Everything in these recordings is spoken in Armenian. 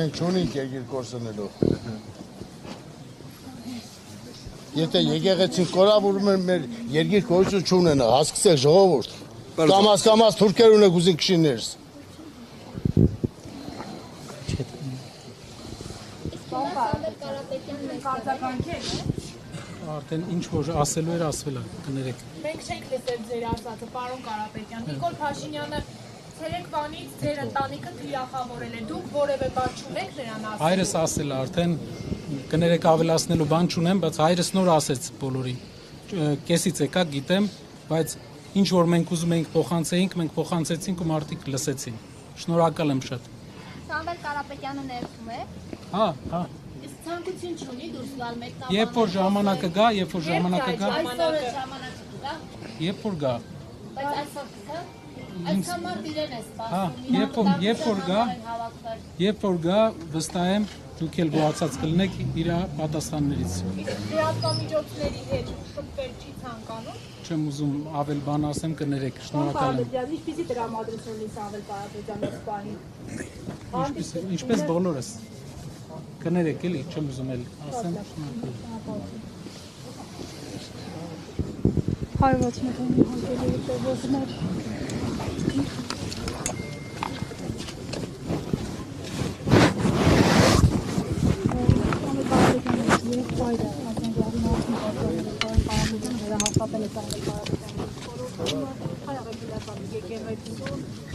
մենք չունենք երկիր կորսնելով։ Եթե եկեղեցին կորավորում են մեր երկիր գոյություն չունենա, հասկացեք ժողովուրդ։ Կամաց թուրքեր ունեք ուզին քշիներս։ Արդեն ինչ որ ասելու էր ասվել է, կներեք։ Մենք չենք լսել ձեր ասածը, պարոն Կարապետյան։ Նիկոլ Փաշինյանը ցերեկ բանից ձեր ընտանիքը թիրախավորել է։ Դուք որևէ բան չունեք նրան ասել։ Հայրս ասել է արդեն, կներեք ավելացնելու բան չունեմ, բայց հայրս նոր ասեց բոլորին։ Կեսից եկա, գիտեմ, բայց ինչ որ մենք ուզում էինք փոխանցեինք, մենք փոխանցեցինք ու մարդիկ լսեցին։ Շնորհակալ եմ շատ։ Սամվել Կարապետյանը ներվում է։ Հա։ Իսկ ցանկություն չունի դուրս գալ մեկնաբանել։ Երբ որ ժամանակը գա, երբ որ ժամանակը գա, Այսօր ժամանակը կգա, երբ որ գա։ բայց այսօր կգա։ Այսքան մարդ իրեն է Հա, սպասում։ երբ որ գա, վստահ եմ դուք էլ գոհացած կլինեք իր պատասխաններից։ Լրատվամիջոցների հետ շփվել չի ցանկանում։ Չեմ ուզում ավել բան ասեմ, կներեք, շնորհակալ եմ։ Ինչպեսի տրամադրություն ունի Սամվել Կարապետյանը սպահին։ Ինչպես բոլորս։ Կներեք էլի, չեմ ուզում էլ ասեմ,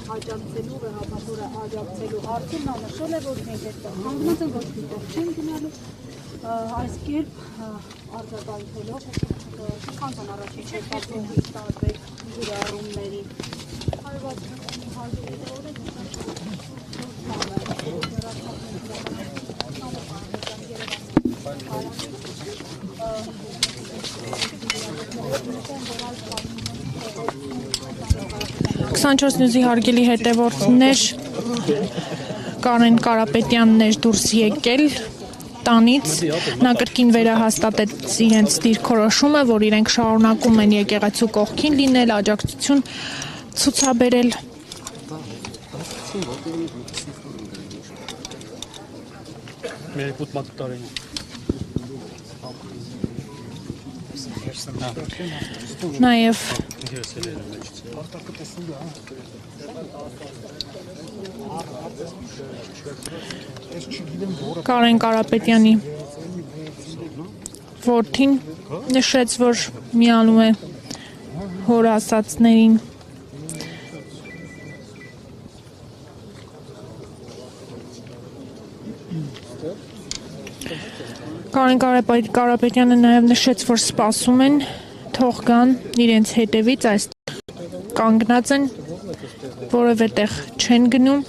աջակցելու վեհապատորը աջակցելու հարցում նա նշել է, որ մենք այդտեղ կանգնած ենք, ոչ մի տեղ չեն գնալու, այս կերպ արձագանքելով քանցան առաջին շեշտացումի տարբեր գրառումների Քսանչորս նյուզի հարգելի հետևորդներ, Կարեն Կարապետյանն էր դուրս եկել տանից, նա կրկին վերահաստատեց իրենց դիրքորոշումը, որ իրենք շարունակում են եկեղեցու կողքին լինել, աջակցություն ցուցաբերել։ Նաև Կարեն Կարապետյանի որդին նշեց, որ միանում է հոր ասածներին։ Կարեն Կարապետյանը նաև նշեց, որ սպասում են, թող գան իրենց հետևից, այստեղ կանգնած են, որևէ տեղ չեն գնում։